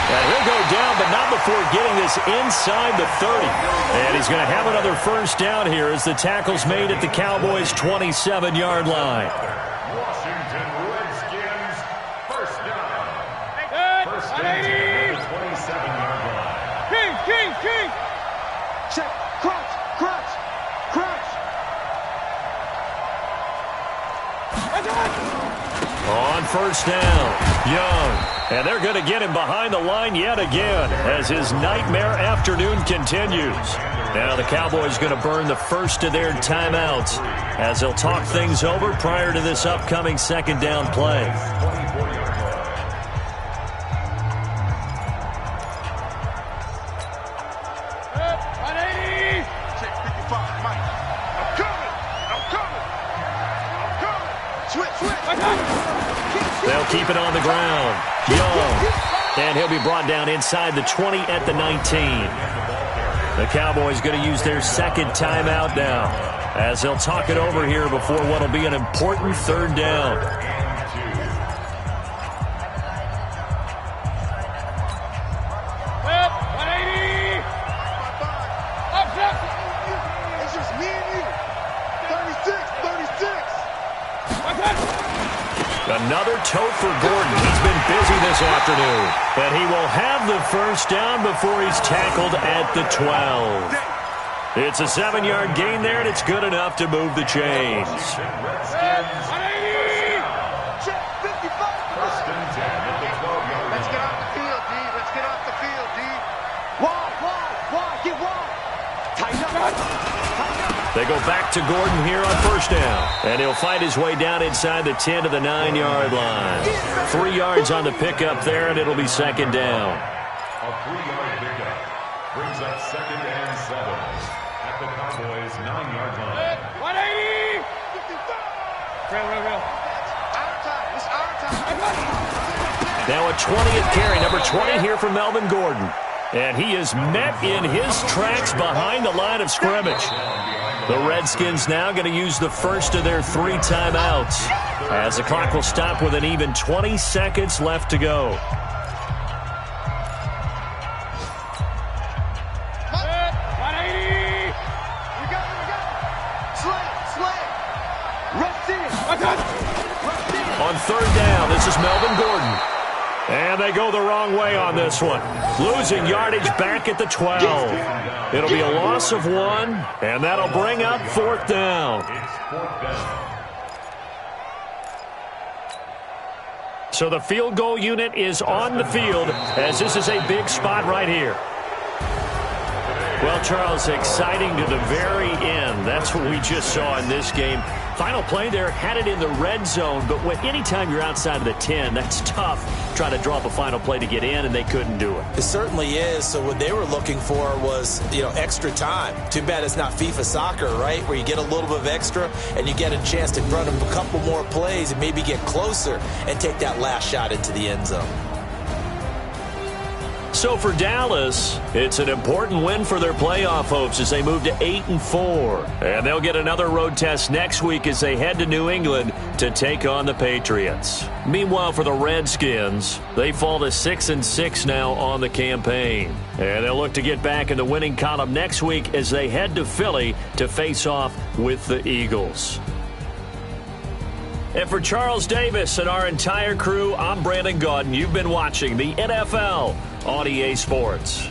And he'll go down, but not before getting this inside the 30. And he's going to have another 1st down here as the tackle's made at the Cowboys' 27-yard line. Washington Redskins, 1st down. 1st and 10 at the 27-yard line. King! Check. Crunch. On 1st down, Young. And they're going to get him behind the line yet again as his nightmare afternoon continues. Now the Cowboys going to burn the first of their timeouts as they'll talk things over prior to this upcoming 2nd down play. They'll keep it on the ground. Young. And he'll be brought down inside the 20 at the 19. The Cowboys going to use their 2nd timeout now as they'll talk it over here before what will be an important 3rd down. It's just me and you. 36. Another tote for Gordon. He's been busy this afternoon. But he will have the 1st down before he's tackled at the 12. It's a 7-yard gain there, and it's good enough to move the chains. Let's get off the field, D. Wall. They go back to Gordon here on first down. And he'll fight his way down inside the 10 to the 9-yard line. 3 yards on the pickup there, and it'll be second down. A 3-yard pickup brings up 2nd and 7 at the Cowboys' 9-yard line. 180! Real. Our time. It's our time. Now a 20th carry, number 20 here from Melvin Gordon. And he is met in his tracks behind the line of scrimmage. The Redskins now going to use the first of their 3 timeouts as the clock will stop with an even 20 seconds left to go. 180! We got it. Slam. Rush in. On third down, this is Melvin Gordon. And they go the wrong way on this one. Losing yardage back at the 12. It'll be a loss of 1, and that'll bring up 4th down. It's 4th down. So the field goal unit is on the field as this is a big spot right here. Well, Charles, exciting to the very end. That's what we just saw in this game. Final play there, had it in the red zone, but anytime you're outside of the 10, that's tough. Trying to draw up a final play to get in, and they couldn't do it. It certainly is. So what they were looking for was, extra time. Too bad it's not FIFA soccer, right, where you get a little bit of extra and you get a chance to run a couple more plays and maybe get closer and take that last shot into the end zone. So for Dallas, it's an important win for their playoff hopes as they move to 8-4. And they'll get another road test next week as they head to New England to take on the Patriots. Meanwhile, for the Redskins, they fall to 6-6 now on the campaign. And they'll look to get back in the winning column next week as they head to Philly to face off with the Eagles. And for Charles Davis and our entire crew, I'm Brandon Gaudin. You've been watching the NFL on EA Sports.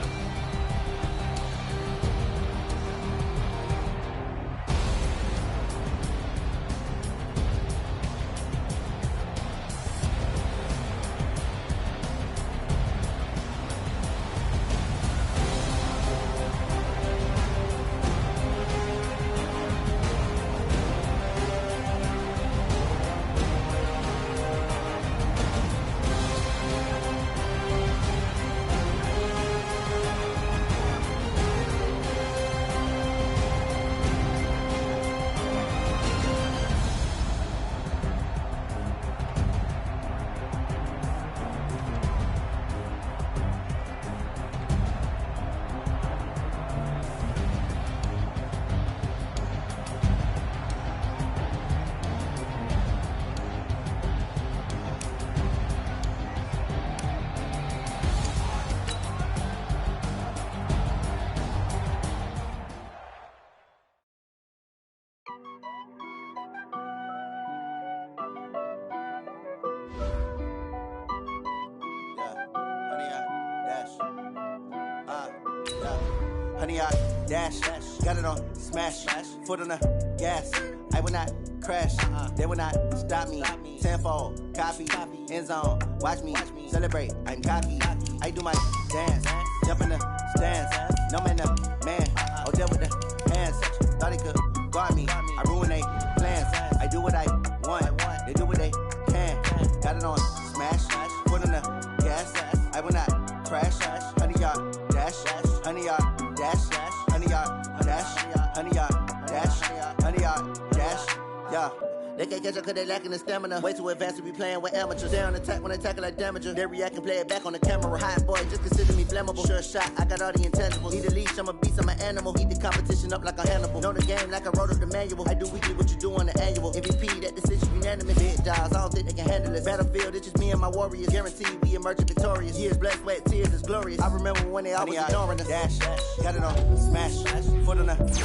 Honey, I dash, got it on smash, foot on the gas. I will not crash, they will not stop me. Tenfold, copy, end zone, watch me celebrate. I'm cocky, I do my dance, jump in the stands. No man, the man, oh, deal with the hands. Thought he could guard me, I ruin they plans. I do what I want, they do what they can. Got it on smash, foot on the gas. I will not crash, honey, y'all dash, honey, y'all dash, honey, y'all dash, honey, y'all dash, honey, y'all dash, yeah. They can't catch up cause they lacking the stamina. Way too advanced to be playing with amateurs. They on attack when they tackle like damager. They react and play it back on the camera. Hot boy, just consider me flammable. Sure shot, I got all the intangibles. Need a leash, I'm a beast, I'm an animal. Heat the competition up like a Hannibal. Know the game like I wrote up the manual. I do weekly what you do on the annual. MVP, that decision unanimous. Big jobs, I don't think they can handle it. Battlefield, it's just me and my warriors. Guaranteed we emerging victorious. Years, blood, sweat, tears, it's glorious. I remember when they always ignoring us. Dash, got it on smash, foot on the gas.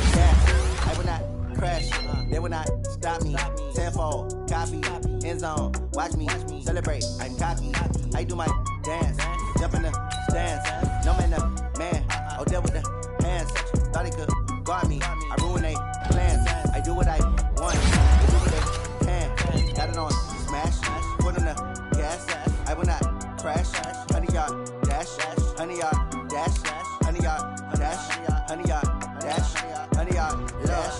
I will not crash, they will not stop me. Tenfold, copy, end zone, watch me celebrate. I'm cocky, I do my dance, jump in the stands. No man, the man, oh, deal with the hands. Thought he could guard me, I ruin they plans. I do what I want, they do what they can. Got it on smash, foot on the gas. I will not crash, honey, y'all dash, honey, y'all dash, honey, y'all dash, honey, y'all dash, honey, y'all dash.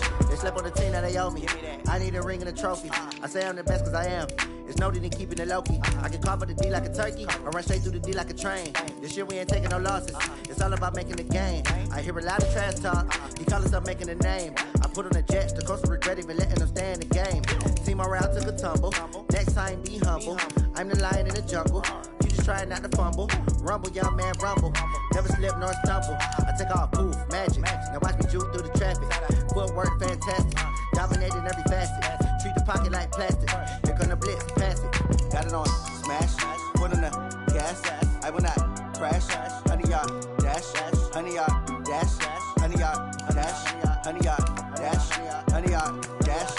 me. I need a ring and a trophy. I say I'm the best cause I am. It's noted in keeping it low-key. I can carve up the D like a turkey, or run straight through the D like a train. This year we ain't taking no losses. It's all about making the game. I hear a lot of trash talk. He call us up making a name. I put on the jets, the coast regret even letting them stay in the game. See my route took a tumble. Next time be humble. I'm the lion in the jungle. You just trying not to fumble. Rumble, young man, rumble. Never slip nor stumble. I take off, poof, magic. Now watch me juke through the traffic. Footwork fantastic. Dominating every facet. Treat the pocket like plastic. Here come the blitz, pass it. Got it on, smash. Put on the gas. I will not crash. 100 yard dash. 100 yard dash. 100 yard dash. 100 yard dash. 100 yard dash.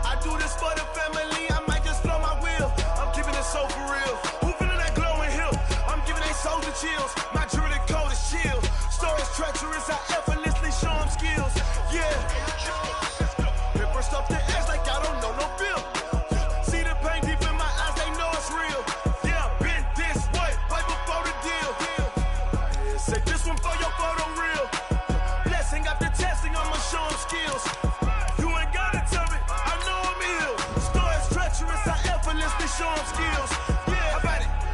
I do this for the family. I might just blow my wheel. I'm keeping it so for real. Who feeling that glowing hill? I'm giving they souls the chills. My jewelry code is chill. Stories treacherous. I effortlessly show them skills. Yeah. Paper stuff the edge like I don't know no bill. See the pain deep in my eyes. They know it's real. Yeah, been this way before the deal. Say this one for your photo real. Blessing after testing. I'ma show them skills. Show them skills. Yeah,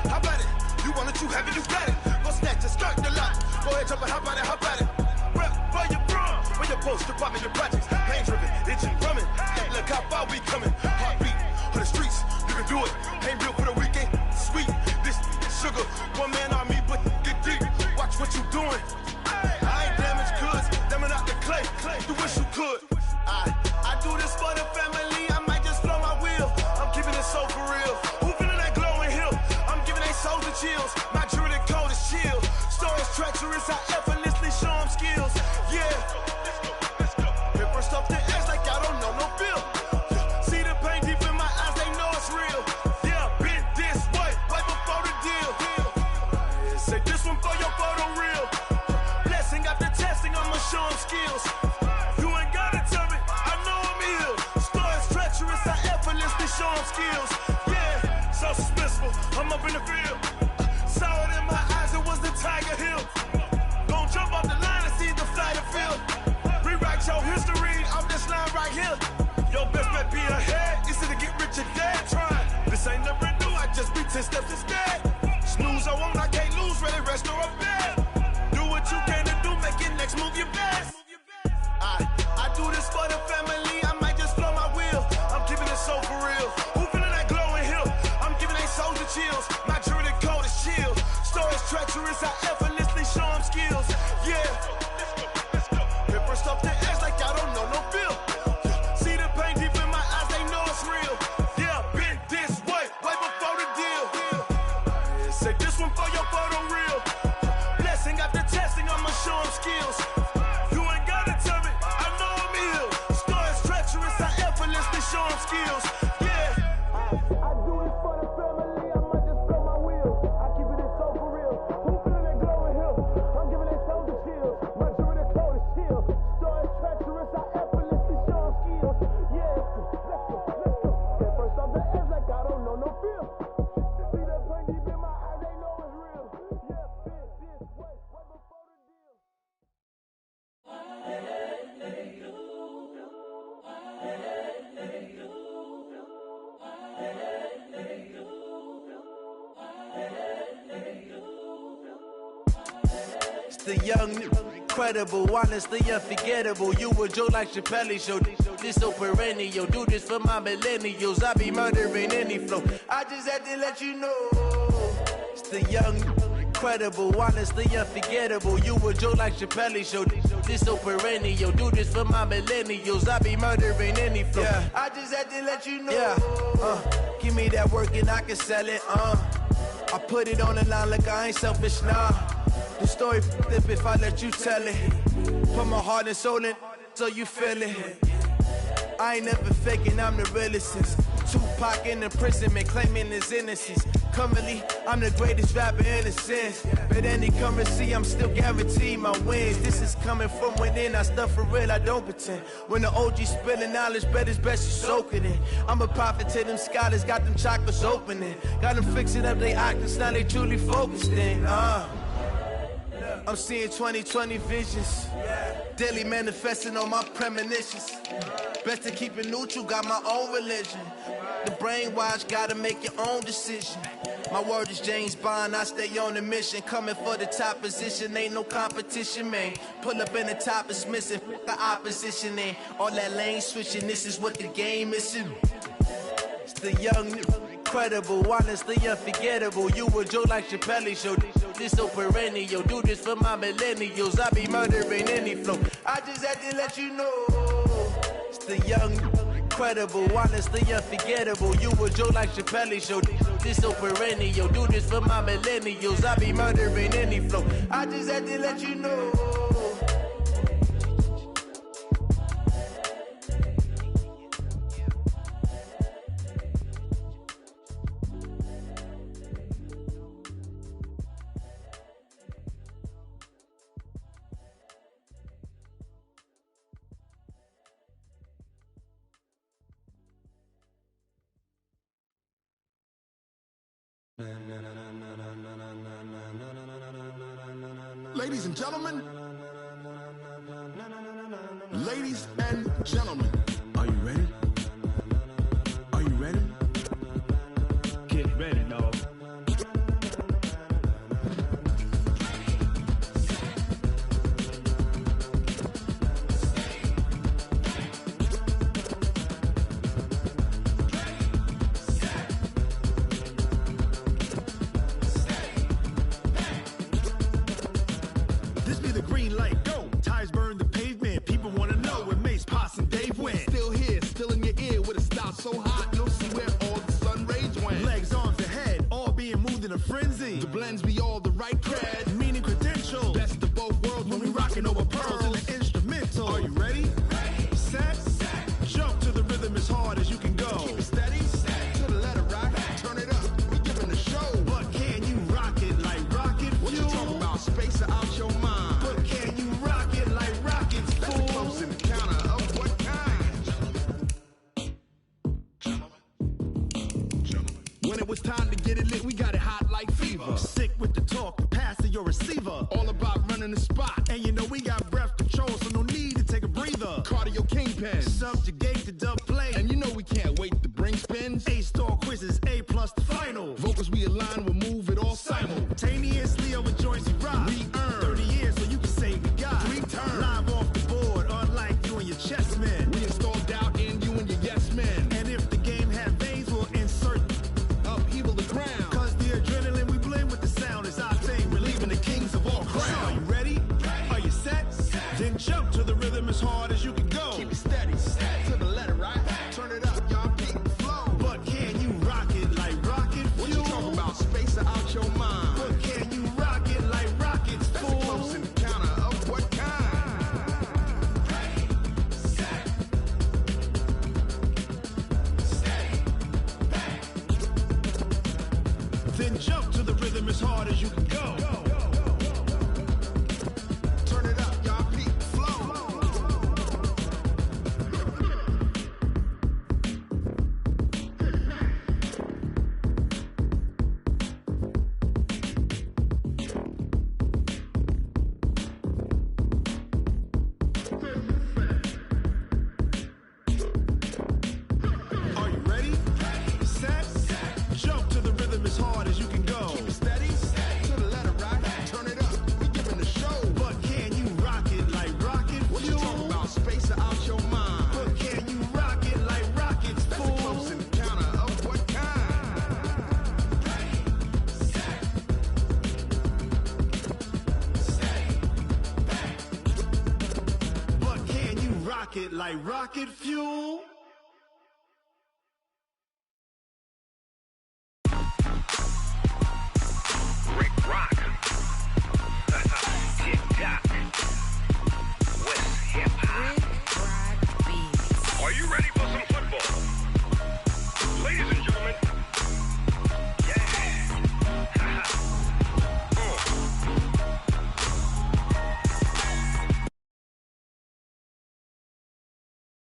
how about it? You want it, you have it, you got it. Go snatch a skirt the lot. Go ahead, jump it, how about it? Rep for your bro. Where your post, department, your projects. Pain driven, itching, drumming. Hey, look how far we coming. Heartbeat on the streets, you can do it. Ain't real for the weekend. Sweet, this sugar. One man army, but get deep. Watch what you doing. I ain't damaged goods, them out the clay. You wish you could. I do this for the family. I might just blow my wheel. I'm keeping it so for real. Who feeling that glowing hill? I'm giving they souls the chills. My jewelry code is chill. Stories treacherous. I effortlessly show them skills. Yeah. Paper stuff the edge like I don't know no bill. See the pain deep in my eyes. They know it's real. Yeah, been this way before the deal. Say this one for your photo real. Blessing after testing. I'ma show them skills. Show them skills, yeah, so suspenseful. I'm up in the field, saw it in my eyes, it was the Tiger Hill. Gon' jump off the line and see the flight of field. Rewrite your history, I'm this line right here. Your best bet be ahead, easy to get rich or dead. Try, this ain't never new, I just be 10 steps instead. Snooze I won't, I can't lose, ready, rest or a bed. Do what you can to do, make your next move your best. I do this for the family, I might just blow my wheel. I'm keeping it so for real. Who feeling that glowing hill? I'm giving they souls the chills. My jewelry code is chill. Stories treacherous. I effortlessly show them skills. Yeah. Paper stuff the edge like I don't know no bill. See the pain deep in my eyes. They know it's real. Yeah, been this way before the deal. Say this one for your photo real. Blessing after testing. I'ma show them skills. You ain't gotta tell me. I know I'm ill. Stories treacherous. I effortlessly show them skills. The young, incredible, honestly unforgettable. You a joke like Chappelle show. This so perennial. Do this for my millennials. I be murdering any flow. I just had to let you know. It's the young, incredible, honestly unforgettable. You a joke like Chappelle show. This so perennial. Do this for my millennials. I be murdering any flow. Yeah. I just had to let you know. Yeah. Give me that work and I can sell it. I put it on the line like I ain't selfish, nah. The story flip if I let you tell it. Put my heart and soul in so you feel it. I ain't never faking, I'm the realest. Tupac in imprisonment, claiming his innocence. Currently, I'm the greatest rapper in a sense. But any currency, I'm still guaranteed my wins. This is coming from within, I stuff for real, I don't pretend. When the OG spilling knowledge, bet it's best you soak it in. I'm a prophet to them scholars, got them chakras opening. Got them fixing up they octaves, now they truly focused in. I'm seeing 2020 visions. Daily manifesting on my premonitions. Best to keep it neutral, got my own religion. The brainwash, gotta make your own decision. My word is James Bond, I stay on a mission. Coming for the top position, ain't no competition, man. Pull up in the top, it's missing, the opposition, man. All that lane switching, this is what the game is. It's the young, incredible, honestly unforgettable. You a Joe like Chappelle show. This so perennial, do this for my millennials. I be murdering any flow. I just had to let you know. It's the young, incredible, honestly unforgettable. You a Joe like Chappelle show. This so perennial, do this for my millennials. I be murdering any flow. I just had to let you know. Ladies and gentlemen, ladies and gentlemen, are you ready? Are you ready? Get ready, dog. This be the green light, go. Tires burn the pavement. People wanna know where Mace, Potts, and Dave went. Still here, still in your ear with a style so hot, you'll see where all the sun rays went. Legs, arms, and head, all being moved in a frenzy. The blends be all the right cred, meaning credentials. Best of both worlds when we rockin' over pearls in the instrumental. Are you ready? Set, jump to the rhythm as hard as you can go. Keep it steady, to the letter rock, turn it up, we giving the show. But can you rock it like rocket fuel? What you talking about, space or out your mind? But can you rock it like rockets, fool? That's close in the counter of what kind? When it was time to get it lit, we got it hot like fever. Sick with the talk, pass to your receiver. All about running the spot, and you know we got breath control, so no need to take a breather. Cardio kingpin, subjugate the dub play, and you know we can't wait to bring spins. A-star quizzes, A+ the final. Vocals we align, we'll move it all simultaneously over joints we rock. We earn 30 years, so you can say we got 3 turns. Live off the board, unlike you and your chess men. We install doubt in you and your yes men. And if the game had veins, we'll insert upheaval the ground. Cause the adrenaline we blend with the sound is our thing, relieving the kings of all crowns. So are you ready? Are you set? Then jump to the rhythm as hard as you can go. Keep it steady, to the letter right. Turn it up, y'all beat the flow. But can you rock it like rocket fuel? What you talking about, space or out your mind? But can you rock it like rockets, fool? That's close in the counter of what kind? Then jump to the rhythm as hard as you can go. Turn it up, y'all beat the flow. Are you ready? Set, jump to the rhythm as hard as you can go. Keep it steady, to the letter right. Turn it up, we giving the show. But can you rock it like rocket fuel? What you talking about, space or out your mind? But can you rock it like rockets, fool? That's close in the counter of what kind? But can you rock it like rocket fuel?